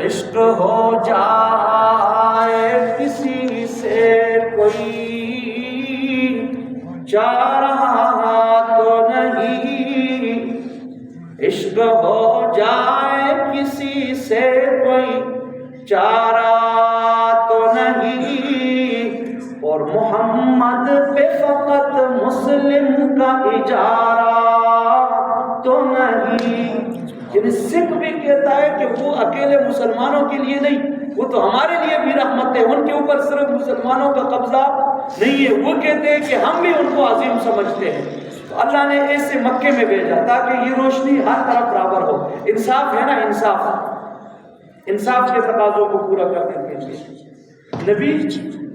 عشق ہو جائے کسی سے کوئی چارہ تو نہیں، عشق ہو جائے کسی سے کوئی چارہ تو نہیں، اور محمد پہ فقط مسلم کا اجارہ تو نہیں۔ یعنی سکھ بھی کہتا ہے کہ وہ اکیلے مسلمانوں کے لیے نہیں، وہ تو ہمارے لیے بھی رحمت ہے، ان کے اوپر صرف مسلمانوں کا قبضہ نہیں ہے، وہ کہتے ہیں کہ ہم بھی ان کو عظیم سمجھتے ہیں۔ تو اللہ نے ایسے مکے میں بھیجا تاکہ یہ روشنی ہر طرف برابر ہو۔ انصاف ہے نا، انصاف کے تقاضوں کو پورا کرنے کے لیے نبی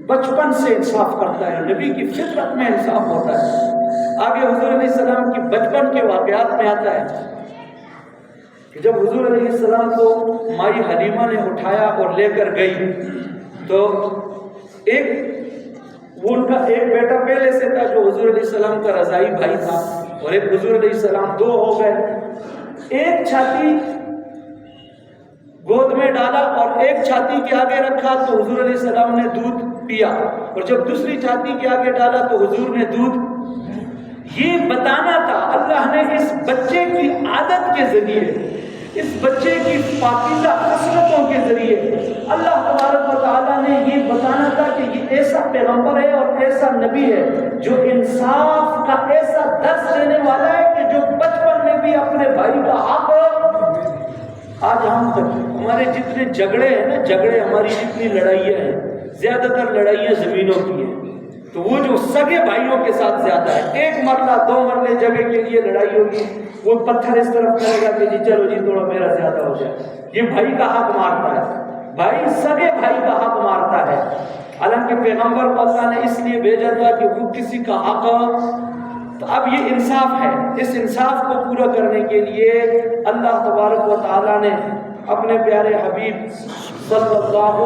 بچپن سے انصاف کرتا ہے، نبی کی فطرت میں انصاف ہوتا ہے۔ آگے حضور علیہ السلام کی بچپن کے واقعات میں آتا ہے کہ جب حضور علیہ السلام کو مائی حلیمہ نے اٹھایا اور لے کر گئی، تو وہ ان کا ایک بیٹا پہلے سے تھا جو حضور علیہ السلام کا رضائی بھائی تھا، اور ایک حضور علیہ السلام، دو ہو گئے۔ ایک چھاتی گود میں ڈالا اور ایک چھاتی کے آگے رکھا تو حضور علیہ السلام نے دودھ پیا، اور جب دوسری چھاتی کے آگے ڈالا تو حضور نے دودھ۔ یہ بتانا تھا، اللہ نے اس بچے کی عادت کے ذریعے، اس بچے کی پاکیزہ خصلتوں کے ذریعے اللہ تبارک و تعالیٰ نے یہ بتانا تھا کہ یہ ایسا پیغمبر ہے اور ایسا نبی ہے جو انصاف کا ایسا درس دینے والا ہے کہ جو بچپن میں بھی اپنے بھائی کا حق۔ آج ہمارے جتنے جھگڑے ہیں نا، جھگڑے ہماری جتنی لڑائیاں ہیں، زیادہ تر لڑائیاں زمینوں کی ہیں، تو وہ جو سگے بھائیوں کے ساتھ زیادہ ہے، ایک مرلہ دو مرلے جگہ کے لیے لڑائی ہوگی، وہ پتھر اس طرف کرے گا کہ جی چلو جی تھوڑا میرا زیادہ ہو جائے، یہ بھائی کا حق مارتا ہے، بھائی سگے بھائی کا حق مارتا ہے۔ حالانکہ پیغمبر کو اللہ نے اس لیے بھیجا تھا کہ وہ کسی کا حق، تو اب یہ انصاف ہے، اس انصاف کو پورا کرنے کے لیے اللہ تبارک و تعالیٰ نے اپنے پیارے حبیب صلی اللہ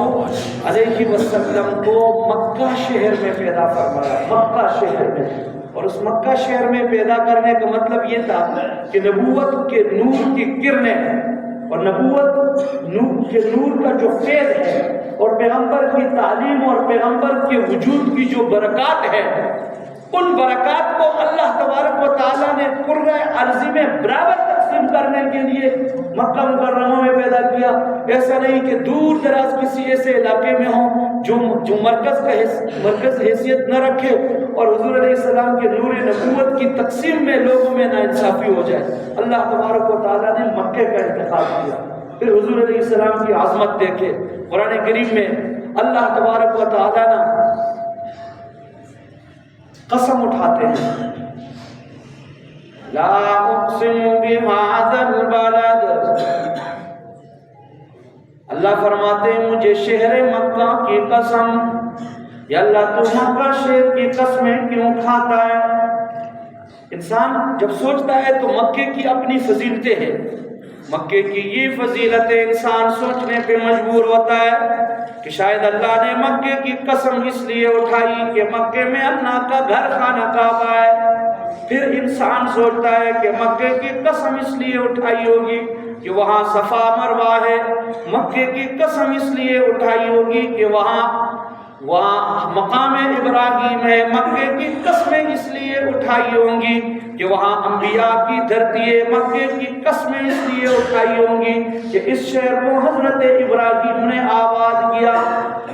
علیہ وسلم کو مکہ شہر میں پیدا فرمایا، مکہ شہر میں۔ اور اس مکہ شہر میں پیدا کرنے کا مطلب یہ تھا کہ نبوت کے نور کی کرنیں، اور نبوت کے نور کا جو فیض ہے، اور پیغمبر کی تعلیم اور پیغمبر کے وجود کی جو برکات ہے، ان برکات کو اللہ تبارک و تعالیٰ نے قرہ ارضی میں برابر تقسیم کرنے کے لیے مکہ مکرمہ میں پیدا کیا۔ ایسا نہیں کہ دور دراز کسی ایسے علاقے میں ہوں جو مرکز حیثیت نہ رکھے، اور حضور علیہ السلام کے نور نبوت کی تقسیم میں لوگوں میں ناانصافی ہو جائے۔ اللہ تبارک و تعالیٰ نے مکے کا انتخاب کیا۔ پھر حضور علیہ السلام کی عظمت دیکھے، قرآن کریم میں اللہ تبارک و تعالیٰ نے قسم اٹھاتے ہیں، لا اقسم بهذا البلد، اللہ فرماتے ہیں مجھے شہر مکہ کی قسم۔ یا اللہ تو مکہ شہر کی قسمیں کیوں کھاتا ہے؟ انسان جب سوچتا ہے تو مکے کی اپنی فضیلتیں ہیں، مکے کی یہ فضیلتیں انسان سوچنے پہ مجبور ہوتا ہے کہ شاید اللہ نے مکے کی قسم اس لیے اٹھائی کہ مکے میں اللہ کا گھر خانہ کعبہ ہے۔ پھر انسان سوچتا ہے کہ مکے کی قسم اس لیے اٹھائی ہوگی کہ وہاں صفا مروہ ہے، مکے کی قسم اس لیے اٹھائی ہوگی کہ وہاں مقام ابراہیم ہے، مکے کی قسمیں اس لیے اٹھائی ہوں گی کہ وہاں انبیاء کی دھرتی ہے، مکے کی قسمیں اس لیے اٹھائی ہوں گی کہ اس شہر کو حضرت ابراہیم نے آباد کیا۔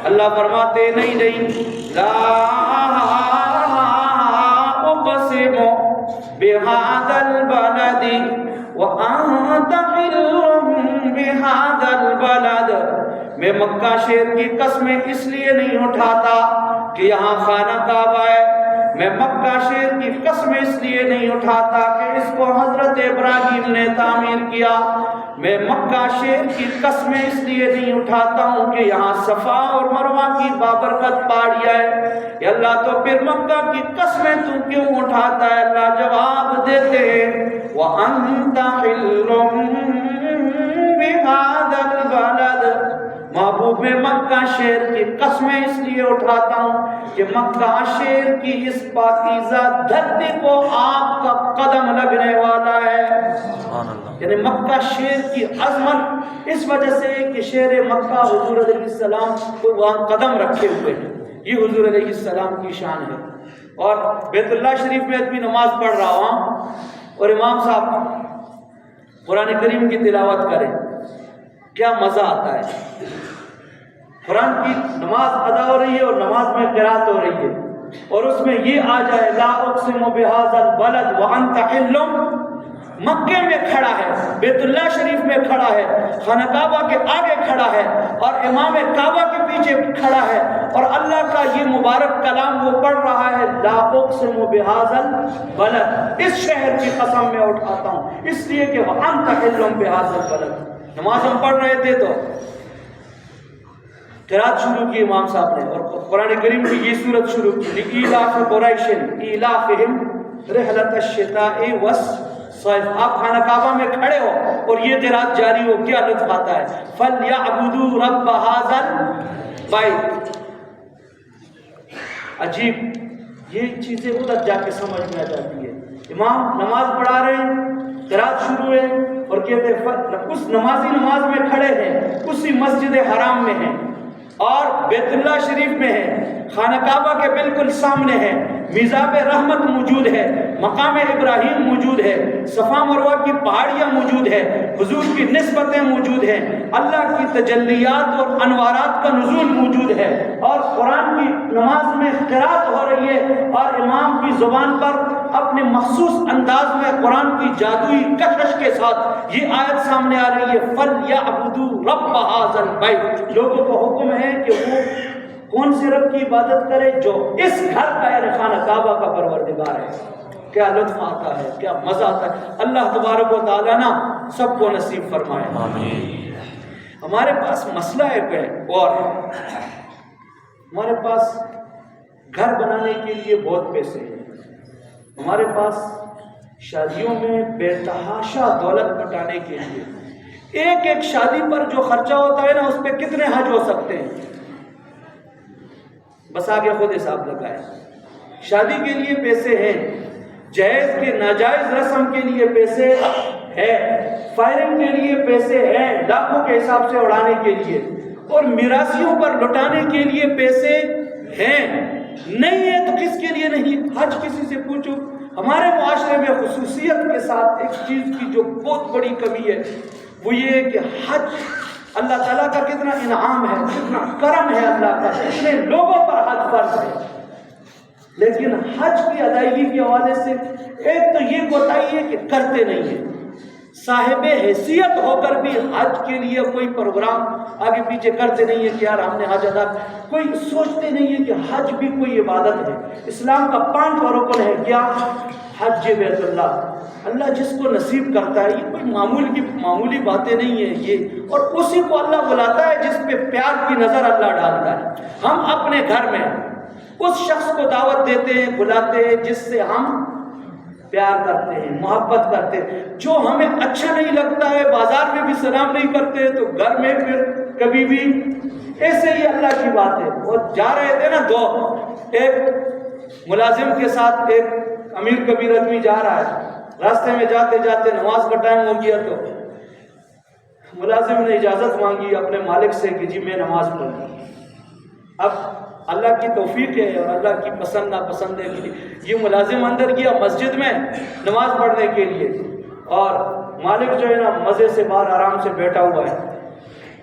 اللہ فرماتے نہیں لا اقسم بهذا البلد وانت حل بهذا البلد، میں مکہ شہر کی قسمیں اس لیے نہیں اٹھاتا کہ یہاں خانہ کعبہ ہے، میں مکہ شہر کی قسمیں اس لیے نہیں اٹھاتا کہ اس کو حضرت ابراہیم نے تعمیر کیا، میں مکہ شہر کی قسمیں اس لیے نہیں اٹھاتا ہوں کہ یہاں صفا اور مروہ کی بابرکت پہاڑیاں ہے۔ یا اللہ تو پھر مکہ کی قسمیں تو کیوں اٹھاتا ہے؟ اللہ جواب دیتے ہیں وَأَنْتَ حِلٌّ بِهَذَا الْبَلَدِ، محبوب حب مکہ شہر کی قسمیں اس لیے اٹھاتا ہوں کہ مکہ شہر کی اس پاکیزہ دھرتی کو آپ کا قدم لگنے والا ہے۔ یعنی مکہ شہر کی عظمت اس وجہ سے کہ شہر مکہ حضور علیہ السلام کو وہاں قدم رکھے ہوئے ہیں، یہ حضور علیہ السلام کی شان ہے۔ اور بیت اللہ شریف میں بھی نماز پڑھ رہا ہوں اور امام صاحب قرآن کریم کی تلاوت کریں، کیا مزہ آتا ہے۔ قرآن کی نماز ادا ہو رہی ہے اور نماز میں قرات ہو رہی ہے اور اس میں یہ آ جائے لا اقسم بہذا البلد وانت حل، مکے میں کھڑا ہے، بیت اللہ شریف میں کھڑا ہے، خانہ کعبہ کے آگے کھڑا ہے اور امام کعبہ کے پیچھے کھڑا ہے اور اللہ کا یہ مبارک کلام وہ پڑھ رہا ہے لا اقسم بہذا البلد، اس شہر کی قسم میں اٹھاتا ہوں، اس لیے کہ وانت حل بہذا البلد۔ نماز ہم پڑھ رہے تھے تو قرات شروع کی امام صاحب نے اور قرآن کریم کی یہ سورت شروع کی لإیلاف قریش ایلافہم رحلۃ الشتاء والصیف۔ آپ خانہ کعبہ میں کھڑے ہو اور یہ قرات جاری ہو، کیا لطف آتا ہے۔ فَلْيَعْبُدُوا رَبَّ هَذَا الْبَيْتِ، عجیب یہ چیزیں ادھر جا کے سمجھ میں آ جاتی ہے۔ امام نماز پڑھا رہے ہیں، قرات شروع ہے اور کہتے ہیں اس نمازی نماز میں کھڑے ہیں، اسی مسجد حرام میں ہیں اور بیت اللہ شریف میں ہے، خانہ کعبہ کے بالکل سامنے ہے، میزاب رحمت موجود ہے، مقام ابراہیم موجود ہے، صفا مروہ کی پہاڑیاں موجود ہے، حضور کی نسبتیں موجود ہیں، اللہ کی تجلیات اور انوارات کا نزول موجود ہے اور قرآن کی نماز میں قرات ہو رہی ہے اور امام کی زبان پر اپنے مخصوص انداز میں قرآن کی جادوئی کشش کے ساتھ یہ آیت سامنے آ رہی ہے فَلْيَعْبُدُوا رَبَّ هَذَا الْبَيْتِ۔ لوگوں کو حکم ہے کہ وہ کون سے رب کی عبادت کرے جو اس گھر کا یعنی خانہ کعبہ کا پروردگار ہے۔ کیا لطف آتا ہے، کیا مزہ آتا ہے۔ اللہ تبارک و تعالیٰ نا سب کو نصیب فرمائے، آمین۔ ہمارے پاس مسئلہ ایک ہے اور ہمارے پاس گھر بنانے کے لیے بہت پیسے ہیں، ہمارے پاس شادیوں میں بے تحاشا دولت بٹانے کے لیے ایک ایک شادی پر جو خرچہ ہوتا ہے نا اس پہ کتنے حج ہو سکتے ہیں، بس آگے خود حساب لگائے۔ شادی کے لیے پیسے ہیں، جائز کے ناجائز رسم کے لیے پیسے ہیں، فائرنگ کے لیے پیسے ہیں، لاکھوں کے حساب سے اڑانے کے لیے، اور میراثیوں پر لٹانے کے لیے پیسے ہیں۔ نہیں ہے تو کس کے لیے نہیں؟ حج کسی سے پوچھو۔ ہمارے معاشرے میں خصوصیت کے ساتھ ایک چیز کی جو بہت بڑی کمی ہے وہ یہ ہے کہ حج اللہ تعالیٰ کا کتنا انعام ہے، کتنا کرم ہے اللہ کا، اتنے لوگوں پر حج فرض ہے، لیکن حج کی ادائیگی کے حوالے سے ایک تو یہ کوتاہی ہے کہ کرتے نہیں ہیں، صاحب حیثیت ہو کر بھی حج کے لیے کوئی پروگرام آگے پیچھے کرتے نہیں ہے کہ یار ہم نے حج ادا، کوئی سوچتے نہیں ہے کہ حج بھی کوئی عبادت ہے، اسلام کا 5 رکن ہے، کیا؟ حج بیت اللہ۔ اللہ جس کو نصیب کرتا ہے، یہ کوئی معمولی باتیں نہیں ہیں یہ، اور اسی کو اللہ بلاتا ہے جس پہ پیار کی نظر اللہ ڈالتا ہے۔ ہم اپنے گھر میں اس شخص کو دعوت دیتے ہیں، بلاتے ہیں جس سے ہم پیار کرتے ہیں، محبت کرتے ہیں، جو ہمیں اچھا نہیں لگتا ہے بازار میں بھی سلام نہیں کرتے تو گھر میں پھر کبھی بھی ایسے ہی اللہ کی بات ہے۔ اور جا رہے تھے نا ایک ملازم کے ساتھ ایک امیر کبیر آدمی جا رہا ہے، راستے میں جاتے جاتے نماز کا ٹائم ہو گیا تو ملازم نے اجازت مانگی اپنے مالک سے کہ جی میں نماز پڑھوں۔ اب اللہ کی توفیق ہے اور اللہ کی پسند ناپسند ہے کہ یہ ملازم اندر گیا مسجد میں نماز پڑھنے کے لیے اور مالک جو ہے نا مزے سے باہر آرام سے بیٹھا ہوا ہے،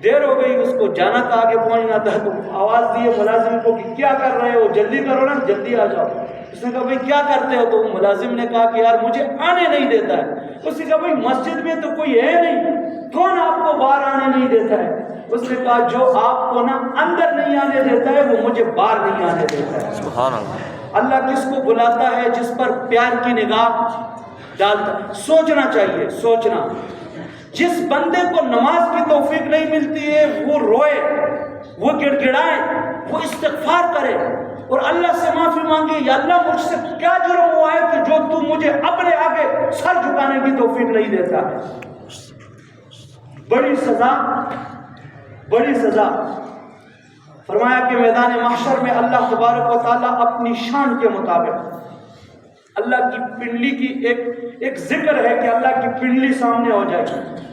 دیر ہو گئی، اس کو جانا تھا، آگے پہنچنا تھا، تو آواز دیے ملازم کو کہ کیا کر رہے ہو، جلدی کرو نا، جلدی آ جاؤ۔ اس نے کہا بھائی کیا کرتے ہو؟ تو ملازم نے کہا کہ یار مجھے آنے نہیں دیتا ہے۔ اس نے کہا بھائی مسجد میں تو کوئی ہے نہیں، کون آپ کو باہر آنے نہیں دیتا ہے؟ اس نے کہا جو آپ کو نا اندر نہیں آنے دیتا ہے وہ مجھے باہر نہیں آنے دیتا ہے۔ سبحان اللہ۔ اللہ کس کو بلاتا ہے؟ جس پر پیار کی نگاہ ڈالتا ہے۔ سوچنا چاہیے، سوچنا۔ جس بندے کو نماز کی توفیق نہیں ملتی ہے وہ روئے، وہ گڑ گڑائے، وہ استغفار کرے اور اللہ سے معافی مانگے، یا اللہ مجھ سے کیا جرم ہوا ہے کہ جو تو مجھے اپنے آگے سر جھکانے کی توفیق نہیں دیتا ہے۔ بڑی سزا فرمایا کہ میدان محشر میں اللہ تبارک و تعالیٰ اپنی شان کے مطابق اللہ کی پنڈلی کی ایک ذکر ہے کہ اللہ کی پنڈلی سامنے ہو جائے گی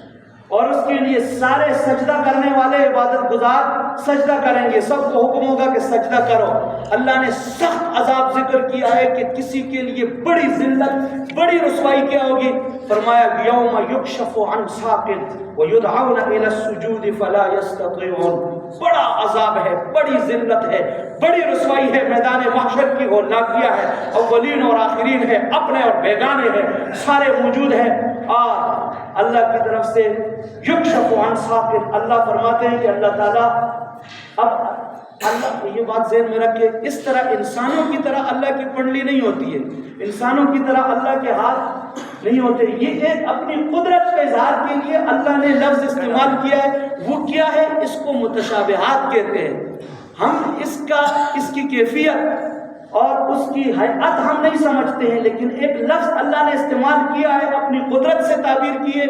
اور اس کے لیے سارے سجدہ کرنے والے عبادت گزار سجدہ کریں گے، سب کو حکم ہوگا کہ سجدہ کرو۔ اللہ نے سخت عذاب ذکر کیا ہے کہ کسی کے لیے بڑی ذلت، بڑی رسوائی کیا ہوگی۔ فرمایا یوم یکشف عن ساق ویدعون الی السجود فلا یستطیعون، بڑا عذاب ہے، بڑی ذلت ہے، بڑی رسوائی ہے میدان محشر کی، اور لاقیہ ہے، اولین اور آخرین ہے، اپنے اور بیگانے ہیں، سارے موجود ہیں۔ اور اللہ کی طرف سے یکشف عن ساق، اللہ فرماتے ہیں کہ اللہ تعالیٰ اب اللہ، یہ بات ذہن میں رکھے، اس طرح انسانوں کی طرح اللہ کی پنڈلی نہیں ہوتی ہے، انسانوں کی طرح اللہ کے ہاتھ نہیں ہوتے۔ یہ ایک اپنی قدرت کے اظہار کے لیے اللہ نے لفظ استعمال کیا ہے، وہ کیا ہے؟ اس کو متشابہات کہتے ہیں۔ ہم اس کی کیفیت اور اس کی حیات ہم نہیں سمجھتے ہیں، لیکن ایک لفظ اللہ نے استعمال کیا ہے، اپنی قدرت سے تعبیر کیے،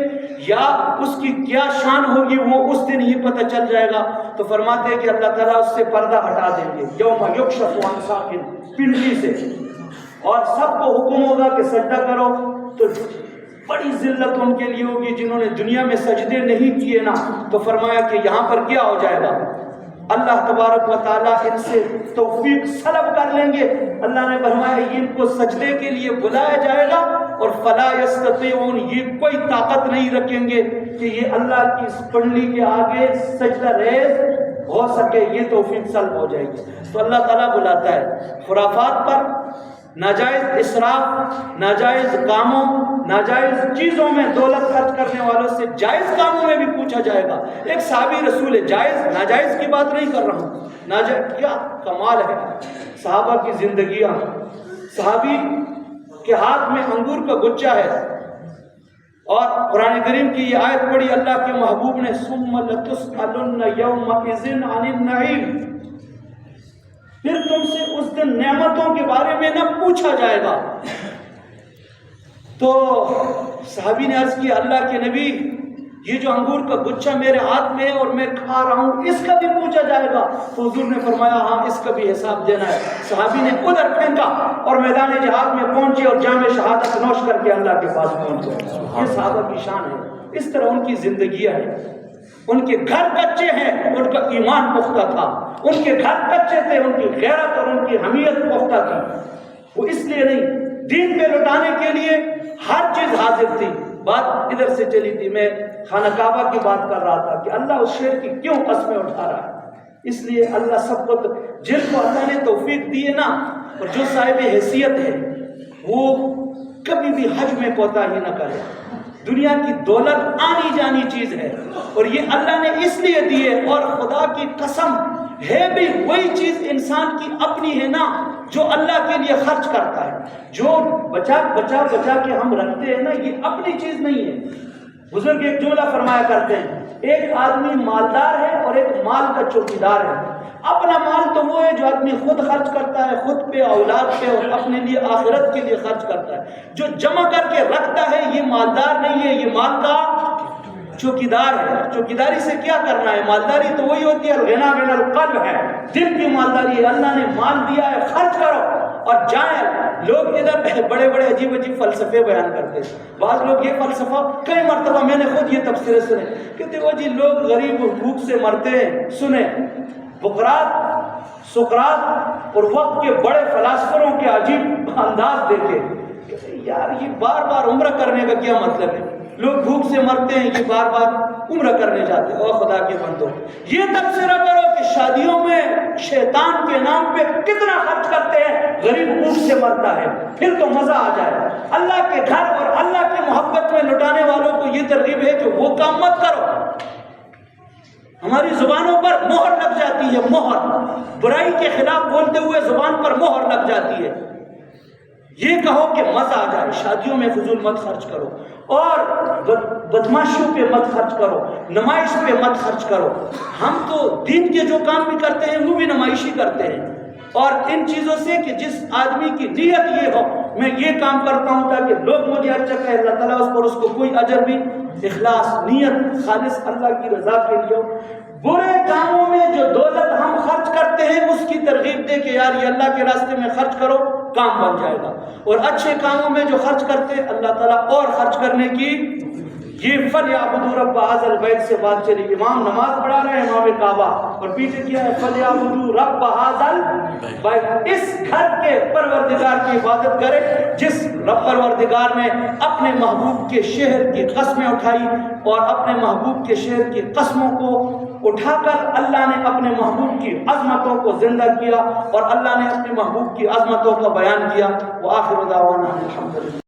یا اس کی کیا شان ہوگی وہ اس دن ہی پتہ چل جائے گا۔ تو فرماتے ہیں کہ اللہ تعالیٰ اس سے پردہ ہٹا دیں گے، یوم یکشف عن ساق، پنڈلی سے، اور سب کو حکم ہوگا کہ سجدہ کرو۔ تو بڑی ذلت ان کے لیے ہوگی جنہوں نے دنیا میں سجدے نہیں کیے نا۔ تو فرمایا کہ یہاں پر کیا ہو جائے گا؟ اللہ تبارک و تعالیٰ ان سے توفیق سلب کر لیں گے۔ اللہ نے فرمایا ان کو سجدے کے لیے بلایا جائے گا، اور فلا یستطیعون، یہ کوئی طاقت نہیں رکھیں گے کہ یہ اللہ کی اس پنڈلی کے آگے سجدہ ریز ہو سکے، یہ توفیق سلب ہو جائے گی۔ تو اللہ تعالیٰ بلاتا ہے خرافات پر، ناجائز اسراف، ناجائز کاموں، ناجائز چیزوں میں دولت خرچ کرنے والوں سے جائز کاموں میں بھی پوچھا جائے گا۔ ایک صحابی رسول ہے، جائز ناجائز کی بات نہیں کر رہا ہوں، ناجائز کیا کمال ہے صحابہ کی زندگیاں۔ صحابی کے ہاتھ میں انگور کا گچھا ہے، اور قرآن کریم کی یہ آیت پڑھی اللہ کے محبوب نے، ثم لتسألن یومئذ عن النعیم، پھر تم سے اس دن نعمتوں کے بارے میں نہ پوچھا جائے گا۔ تو صحابی نے عرض کیا اللہ کے نبی، یہ جو انگور کا گچھا میرے ہاتھ میں ہے اور میں کھا رہا ہوں، اس کا بھی پوچھا جائے گا؟ تو حضور نے فرمایا ہاں، اس کا بھی حساب دینا ہے۔ صحابی نے ادھر پھینکا اور میدان جہاد میں پہنچے اور جام شہادت نوش کر کے اللہ کے پاس پہنچے۔ یہ صحابہ کی شان ہے، اس طرح ان کی زندگیاں ہیں۔ ان کے گھر کچے ہیں، ان کا ایمان پختہ تھا، ان کے گھر کچے تھے، ان کی غیرت اور ان کی حمیت پختہ تھی۔ وہ اس لیے نہیں، دین پہ لٹانے کے لیے ہر چیز حاضر تھی۔ بات ادھر سے چلی تھی، میں خانہ کعبہ کی بات کر رہا تھا کہ اللہ اس شیر کی کیوں قسمیں اٹھا رہا ہے۔ اس لیے اللہ سب کو، جن کو اللہ نے توفیق دی ہے نا، اور جو صاحب حیثیت ہے، وہ کبھی بھی حج میں کوتاہی نہ کرے۔ دنیا کی دولت آنی جانی چیز ہے، اور یہ اللہ نے اس لیے دی ہے، اور خدا کی قسم ہے بھی وہی چیز انسان کی اپنی ہے نا، جو اللہ کے لیے خرچ کرتا ہے، جو بچا بچا بچا کے ہم رکھتے ہیں نا، یہ اپنی چیز نہیں ہے۔ بزرگ ایک جملہ فرمایا کرتے ہیں، ایک آدمی مالدار ہے اور ایک مال کا چوکیدار ہے۔ اپنا مال تو وہ ہے جو آدمی خود خرچ کرتا ہے، خود پہ، اولاد پہ، اور اپنے لیے آخرت کے لیے خرچ کرتا ہے۔ جو جمع کر کے رکھتا ہے یہ مالدار نہیں ہے، یہ مال کا چوکیدار ہے۔ چوکیداری سے کیا کرنا ہے؟ مالداری تو وہی ہوتی ہے، الغنا من القلب ہے، دل کی مالداری ہے۔ اللہ نے مال دیا ہے، خرچ کرو اور جائیں۔ لوگ ادھر بڑے بڑے عجیب عجیب فلسفے بیان کرتے ہیں۔ بعض لوگ یہ فلسفہ کئی مرتبہ میں نے خود یہ تفسیریں سنے، کہتے وہ جی لوگ غریب بھوک سے مرتے ہیں۔ سنیں، بقرات، سقراط اور وقت کے بڑے فلاسفروں کے عجیب انداز دیکھے، یار یہ بار بار عمرہ کرنے کا کیا مطلب ہے؟ لوگ بھوک سے مرتے ہیں، یہ بار بار عمرہ کرنے جاتے ہیں۔ اور خدا کے بندو، یہ تبصرہ کرو کہ شادیوں میں شیطان کے نام پہ کتنا خرچ کرتے ہیں، غریب بھوک سے مرتا ہے، پھر تو مزہ آ جائے۔ اللہ کے گھر اور اللہ کی محبت میں لٹانے والوں کو یہ ترغیب ہے کہ وہ کام مت کرو۔ ہماری زبانوں پر مہر لگ جاتی ہے، مہر، برائی کے خلاف بولتے ہوئے زبان پر مہر لگ جاتی ہے۔ یہ کہو کہ مزہ آ جائے، شادیوں میں فضول مت خرچ کرو، اور بدماشیوں پہ مت خرچ کرو، نمائش پہ مت خرچ کرو۔ ہم تو دین کے جو کام بھی کرتے ہیں وہ بھی نمائشی کرتے ہیں، اور ان چیزوں سے کہ جس آدمی کی نیت یہ ہو میں یہ کام کرتا ہوں تاکہ لوگ مجھے اچھا کہیں، اللہ تعالیٰ اس پر اس کو کوئی اجر بھی، اخلاص، نیت خالص اللہ کی رضا کے لیے۔ برے کاموں میں جو دولت ہم خرچ کر کہ یار یہ اللہ کے راستے میں خرچ کرو، کام بن جائے گا۔ اور اچھے کاموں میں جو خرچ کرتے اللہ تعالیٰ اور خرچ کرنے کی، یہ فَلْيَعْبُدُوا رَبَّ هَٰذَا الْبَيْتِ سے بات چلی۔ امام نماز پڑھا رہے ہیں امام کعبہ، اور پیچھے کیا ہے فَلْيَعْبُدُوا رَبَّ هَٰذَا الْبَيْتِ، اس گھر کے پروردگار کی عبادت کرے جس رب پروردگار نے اپنے محبوب کے شہر کی قسمیں اٹھائی، اور اپنے محبوب کے شہر کی قسموں کو اٹھا کر اللہ نے اپنے محبوب کی عظمتوں کو زندہ کیا، اور اللہ نے اپنے محبوب کی عظمتوں کا بیان کیا۔ وآخر دعوانا الحمدللہ۔